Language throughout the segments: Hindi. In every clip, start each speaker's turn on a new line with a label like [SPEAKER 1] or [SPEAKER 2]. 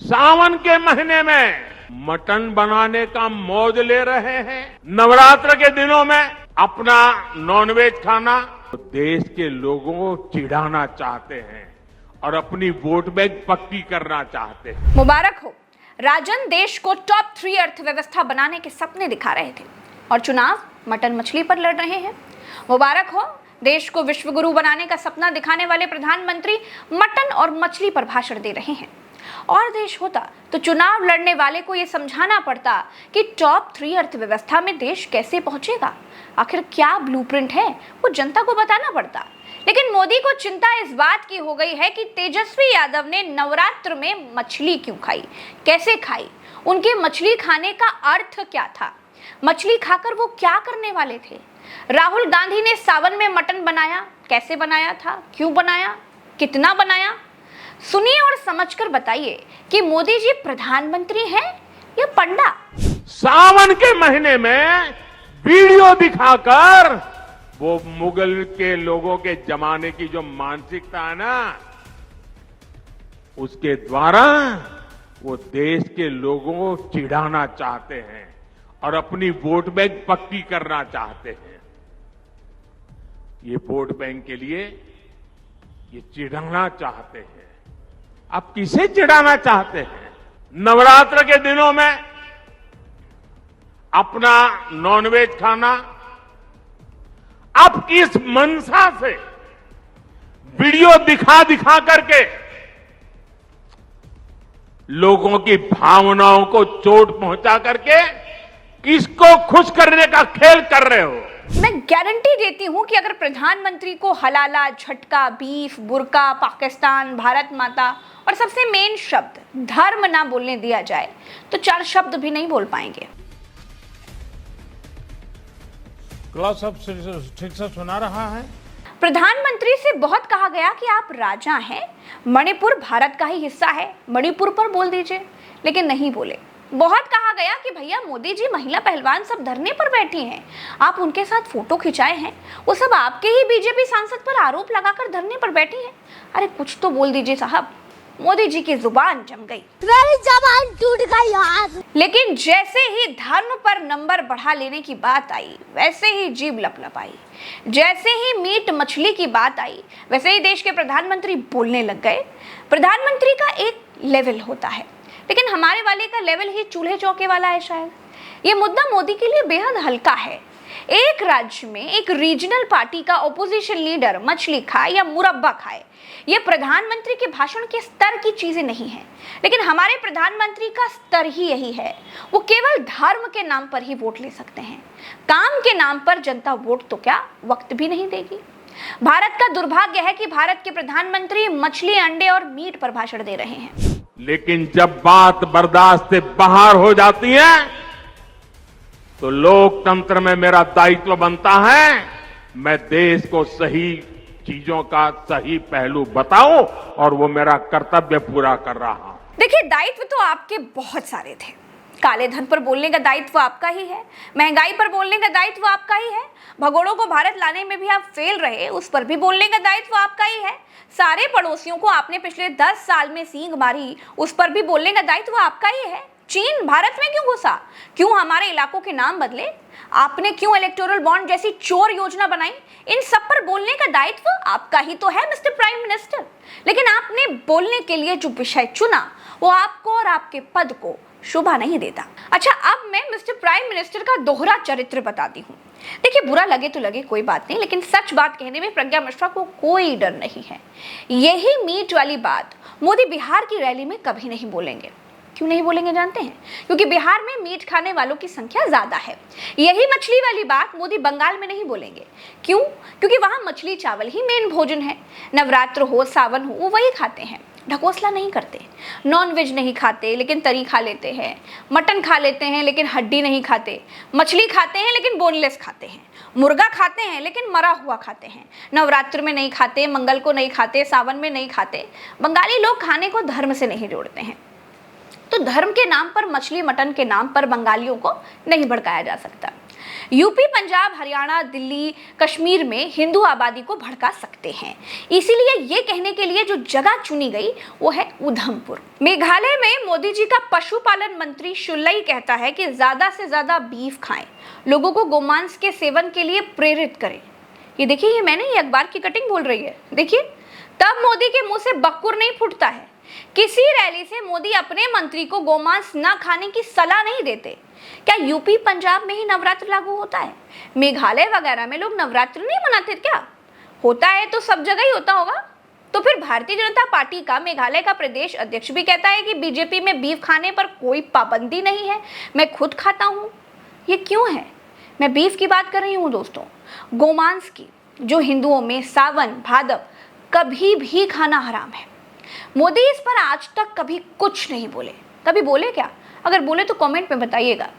[SPEAKER 1] सावन के महीने में मटन बनाने का मौज ले रहे हैं। नवरात्र के दिनों में अपना नॉनवेज खाना तो देश के लोगों को चिढ़ाना चाहते हैं और अपनी वोट बैंक पक्की करना चाहते हैं।
[SPEAKER 2] मुबारक हो, राजन देश को टॉप 3 अर्थव्यवस्था बनाने के सपने दिखा रहे थे और चुनाव मटन मछली पर लड़ रहे हैं। मुबारक हो, देश को विश्व गुरु बनाने का सपना दिखाने वाले प्रधानमंत्री मटन और मछली पर भाषण दे रहे हैं। और देश होता तो चुनाव लड़ने वाले को यह समझाना पड़ता कि टॉप 3 अर्थव्यवस्था में देश कैसे पहुंचेगा, आखिर क्या ब्लूप्रिंट है, वो जनता को बताना पड़ता। लेकिन मोदी को चिंता इस बात की हो गई है कि तेजस्वी यादव ने नवरात्र में मछली क्यों खाई, कैसे खाई, उनके मछली खाने का अर्थ क्या था, मछली खाकर वो क्या करने वाले थे। राहुल गांधी ने सावन में मटन बनाया, कैसे बनाया था, क्यों बनाया, कितना बनाया। सुनिए और समझकर बताइए कि मोदी जी प्रधानमंत्री हैं या पंडा।
[SPEAKER 1] सावन के महीने में वीडियो दिखाकर वो मुगल के लोगों के जमाने की जो मानसिकता है ना, उसके द्वारा वो देश के लोगों को चिढ़ाना चाहते हैं और अपनी वोट बैंक पक्की करना चाहते हैं। ये वोट बैंक के लिए ये चिढ़ाना चाहते हैं। आप किसे चिढ़ाना चाहते हैं? नवरात्र के दिनों में अपना नॉनवेज खाना, आप किस मनसा से वीडियो दिखा दिखा करके लोगों की भावनाओं को चोट पहुंचा करके किसको खुश करने का खेल कर रहे हो?
[SPEAKER 2] मैं गारंटी देती हूं कि अगर प्रधानमंत्री को हलाला, झटका, बीफ, बुर्का, पाकिस्तान, भारत माता और सबसे मेन शब्द धर्म ना बोलने दिया जाए तो 4 शब्द भी नहीं बोल पाएंगे।
[SPEAKER 3] क्लास अब ठीक से सुना रहा है।
[SPEAKER 2] प्रधानमंत्री से बहुत कहा गया कि आप राजा हैं, मणिपुर भारत का ही हिस्सा है, मणिपुर पर बोल दीजिए, लेकिन नहीं बोले। बहुत कहा गया कि भैया मोदी जी महिला पहलवान सब धरने पर बैठी हैं, आप उनके साथ फोटो खिंचाए हैं, वो सब आपके ही बीजेपी सांसद पर आरोप लगाकर धरने पर बैठी हैं। अरे कुछ तो बोल दीजिए साहब। मोदी जी की जुबान जम गई,
[SPEAKER 4] मेरी जुबान टूट गई यार।
[SPEAKER 2] लेकिन जैसे ही धर्म पर नंबर बढ़ा लेने की बात आई वैसे ही जीभ लपलपाई। जैसे ही मीट मछली की बात आई वैसे ही देश के प्रधानमंत्री बोलने लग गए। प्रधानमंत्री का एक लेवल होता है, लेकिन हमारे वाले का लेवल ही चूल्हे चौके वाला है। शायद ये मुद्दा मोदी के लिए बेहद हल्का है। एक राज्य में एक रीजनल पार्टी का ऑपोजिशन लीडर मछली खाए या मुरब्बा खाए, ये प्रधानमंत्री के भाषण के स्तर की चीजें नहीं है, लेकिन हमारे प्रधानमंत्री का स्तर ही यही है। वो केवल धर्म के नाम पर ही वोट ले सकते हैं, काम के नाम पर जनता वोट तो क्या वक्त भी नहीं देगी। भारत का दुर्भाग्य है कि भारत के प्रधानमंत्री मछली, अंडे और मीट पर भाषण दे रहे हैं,
[SPEAKER 1] लेकिन जब बात बर्दाश्त से बाहर हो जाती है तो लोकतंत्र में मेरा दायित्व बनता है मैं देश को सही चीजों का सही पहलू बताऊं और वो मेरा कर्तव्य पूरा कर रहा हूं।
[SPEAKER 2] देखिए, दायित्व तो आपके बहुत सारे थे। काले धन पर बोलने का दायित्व आपका ही है, महंगाई पर बोलने का दायित्व आपका ही है, भगोड़ों को भारत लाने में भी आप फेल रहे, उस पर भी बोलने का दायित्व आपका ही है, सारे पड़ोसियों को आपने पिछले 10 साल में सींग मारी, उस पर भी बोलने का दायित्व आपका ही है। चीन भारत में क्यों घुसा, क्यों हमारे इलाकों के नाम बदले, आपने क्यों इलेक्टोरल बॉन्ड जैसी चोर योजना बनाई, इन सब पर बोलने का दायित्व आपका ही तो है मिस्टर प्राइम मिनिस्टर। लेकिन आपने बोलने के लिए जो विषय चुना वो आपको और आपके पद को शोभा नहीं देता। अच्छा, अब मैं मिस्टर प्राइम मिनिस्टर का दोहरा चरित्र बताती हूँ। देखिए, बुरा लगे तो लगे, कोई बात नहीं, लेकिन सच बात कहने में प्रज्ञा मिश्रा को कोई डर नहीं है। यही मीट वाली बात मोदी बिहार की रैली में कभी नहीं बोलेंगे। क्यों नहीं बोलेंगे जानते हैं? क्योंकि बिहार में मीट खाने वालों की संख्या ज्यादा है। यही मछली वाली बात मोदी बंगाल में नहीं बोलेंगे। क्यों? क्योंकि वहां मछली चावल ही मेन भोजन है। नवरात्र हो, सावन हो, वो वही खाते हैं, ढकोसला नहीं करते। नॉन वेज नहीं खाते लेकिन तरी खा लेते हैं, मटन खा लेते हैं लेकिन हड्डी नहीं खाते, मछली खाते हैं लेकिन बोनलेस खाते हैं, मुर्गा खाते हैं लेकिन मरा हुआ खाते हैं, नवरात्र में नहीं खाते, मंगल को नहीं खाते, सावन में नहीं खाते। बंगाली लोग खाने को धर्म से नहीं जोड़ते हैं, तो धर्म के नाम पर, मछली मटन के नाम पर बंगालियों को नहीं भड़काया जा सकता। यूपी, पंजाब, हरियाणा, दिल्ली, कश्मीर में हिंदू आबादी को भड़का सकते हैं। इसीलिए ये कहने के लिए जो जगह चुनी गई वो है उधमपुर। मेघालय में मोदी जी का पशुपालन मंत्री शुल्लई कहता है कि ज्यादा से ज्यादा बीफ खाएं, लोगों को गोमांस के सेवन के लिए प्रेरित करें। ये देखिए, ये मैंने ये अखबार की कटिंग बोल रही है। देखिए, तब मोदी के मुंह से बक्कुर नहीं फूटता है। किसी रैली से मोदी अपने मंत्री को गोमांस न खाने की सलाह नहीं देते। क्या यूपी, पंजाब में ही नवरात्र लागू होता है? मेघालय वगैरह में लोग नवरात्र नहीं मनाते क्या? होता है तो सब जगह ही होता होगा। तो फिर भारतीय जनता पार्टी का मेघालय का प्रदेश अध्यक्ष भी कहता है कि बीजेपी में बीफ खाने पर कोई पाबंदी नहीं है, मैं खुद खाता हूं। ये क्यों है? मैं बीफ की बात कर रही हूं दोस्तों, गोमांस की, जो हिंदुओं में सावन भादव कभी भी खाना हराम है। मोदी इस पर आज तक कभी कुछ नहीं बोले। कभी बोले क्या? अगर बोले तो कमेंट में बताइएगा।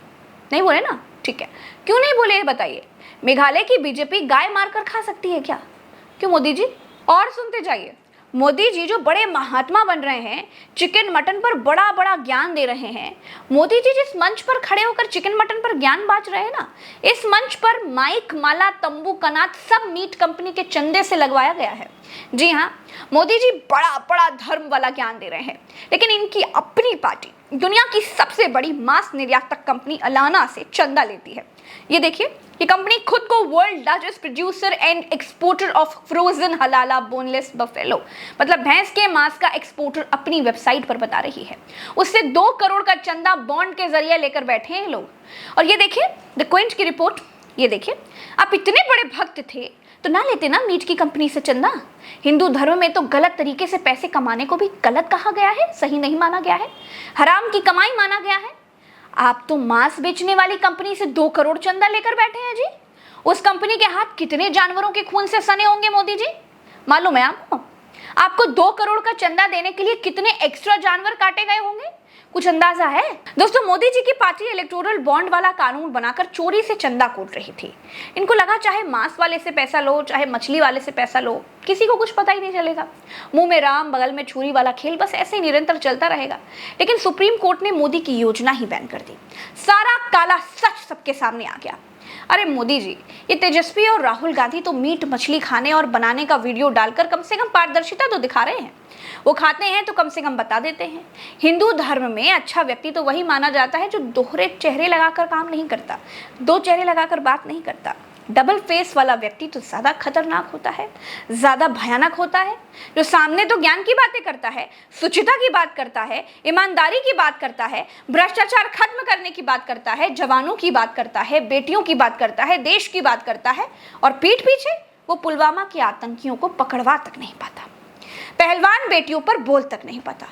[SPEAKER 2] नहीं बोले ना? ठीक है, क्यों नहीं बोले बताइए। मेघालय की बीजेपी गाय मारकर खा सकती है क्या? क्यों मोदी जी? और सुनते जाइए। मोदी जी जो बड़े महात्मा बन रहे हैं, चिकन मटन पर बड़ा बड़ा ज्ञान दे रहे हैं। मोदी जी जिस मंच पर खड़े होकर चिकन मटन पर ज्ञान बांट रहे हैं ना, इस मंच पर माइक, माला, तंबू, कनात सब मीट कंपनी के चंदे से लगवाया गया है। जी हाँ, मोदी जी बड़ा बड़ा धर्म वाला ज्ञान दे रहे हैं, लेकिन इनकी अपनी पार्टी दुनिया की सबसे बड़ी मांस निर्यातक कंपनी अलाना से चंदा लेती है। ये देखिए, ये कंपनी खुद को world largest producer and exporter of frozen हलाला बोनलेस बफेलो, मतलब भैंस के मांस का एक्सपोर्टर, अपनी वेबसाइट पर बता रही है। उससे 2 करोड़ का चंदा बॉन्ड के जरिए लेकर बैठे हैं लोग। और ये देखिए द क्विंट की रिपोर्ट। ये देखिए, आप इतने बड़े भक्त थे तो ना लेते ना मीट की कंपनी से चंदा। हिंदू धर्म में तो गलत तरीके से पैसे कमाने को भी गलत कहा गया है, सही नहीं माना गया है, हराम की कमाई माना गया है। आप तो मांस बेचने वाली कंपनी से 2 करोड़ चंदा लेकर बैठे हैं जी। उस कंपनी के हाथ कितने जानवरों के खून से सने होंगे मोदी जी, मालूम है आपको? आपको 2 करोड़ का चंदा देने के लिए कितने एक्स्ट्रा जानवर काटे गए होंगे, कुछ अंदाजा है? दोस्तों, मोदी जी की पार्टी इलेक्टोरल बॉन्ड वाला कानून बनाकर चोरी से चंदा कूट रही थी। इनको लगा चाहे मांस वाले से पैसा लो, चाहे मछली वाले से पैसा लो, किसी को कुछ पता ही नहीं चलेगा। मुंह में राम बगल में छुरी वाला खेल बस ऐसे ही निरंतर चलता रहेगा। लेकिन सुप्रीम कोर्ट ने मोदी की योजना ही बैन कर दी। सारा काला सच सबके सामने आ गया। अरे मोदी जी, ये तेजस्वी और राहुल गांधी तो मीट मछली खाने और बनाने का वीडियो डालकर कम से कम पारदर्शिता तो दिखा रहे हैं। वो खाते हैं तो कम से कम बता देते हैं। हिंदू धर्म में अच्छा व्यक्ति तो वही माना जाता है जो दोहरे चेहरे लगाकर काम नहीं करता, 2 चेहरे लगाकर बात नहीं करता। डबल फेस वाला व्यक्ति तो ज्यादा खतरनाक होता है, ज्यादा भयानक होता है। जो सामने तो ज्ञान की बातें करता है, शुचिता की बात करता है, ईमानदारी की बात करता है, भ्रष्टाचार खत्म करने की बात करता है, जवानों की बात करता है, बेटियों की बात करता है, देश की बात करता है, और पीठ पीछे वो पुलवामा के आतंकियों को पकड़वा तक नहीं पाता, पहलवान बेटियों पर बोल तक नहीं पाता,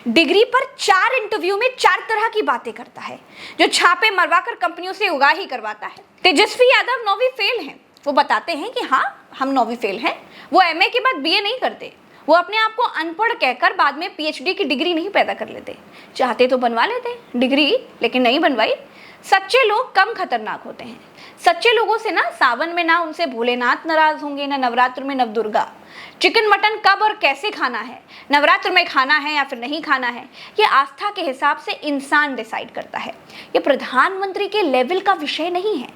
[SPEAKER 2] डिग्री पर 4 इंटरव्यू में 4 तरह की बातें करता है, जो छापे मरवाकर कंपनियों से उगाही करवाता है। तेजस्वी यादव 9वीं फेल हैं। वो बताते हैं कि हाँ, हम 9वीं फेल हैं। वो एमए के बाद बीए नहीं करते। वो अपने आप को अनपढ़ कहकर बाद में पीएचडी की डिग्री नहीं पैदा कर लेते। चाहते तो बनवा लेते डिग्री, लेकिन नहीं बनवाई। सच्चे लोग कम खतरनाक होते हैं। सच्चे लोगों से ना सावन में ना उनसे भोलेनाथ नाराज होंगे, ना नवरात्र में नवदुर्गा। चिकन मटन कब और कैसे खाना है, नवरात्र में खाना है या फिर नहीं खाना है, ये आस्था के हिसाब से इंसान डिसाइड करता है। ये प्रधानमंत्री के लेवल का विषय नहीं है,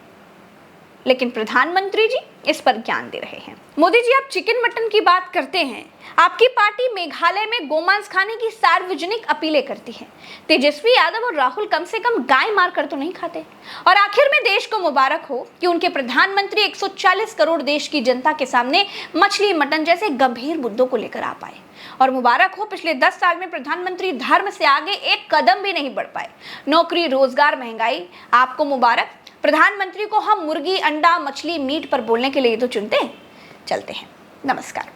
[SPEAKER 2] लेकिन प्रधानमंत्री जी इस पर ज्ञान दे रहे हैं। मोदी जी, आप चिकन मटन की बात करते हैं, आपकी पार्टी मेघालय में गोमांस खाने की सार्वजनिक अपीलें करती है। तेजस्वी यादव और राहुल कम से कम गाय मारकर तो नहीं खाते। और आखिर में देश को मुबारक हो कि उनके प्रधानमंत्री 140 करोड़ देश की जनता के सामने मछली मटन जैसे गंभीर मुद्दों को लेकर आ पाए। और मुबारक हो पिछले 10 साल में प्रधानमंत्री धर्म से आगे एक कदम भी नहीं बढ़ पाए। नौकरी, रोजगार, महंगाई, आपको मुबारक। प्रधानमंत्री को हम मुर्गी, अंडा, मछली, मीट पर बोलने के लिए तो चुनते हैं। चलते हैं, नमस्कार।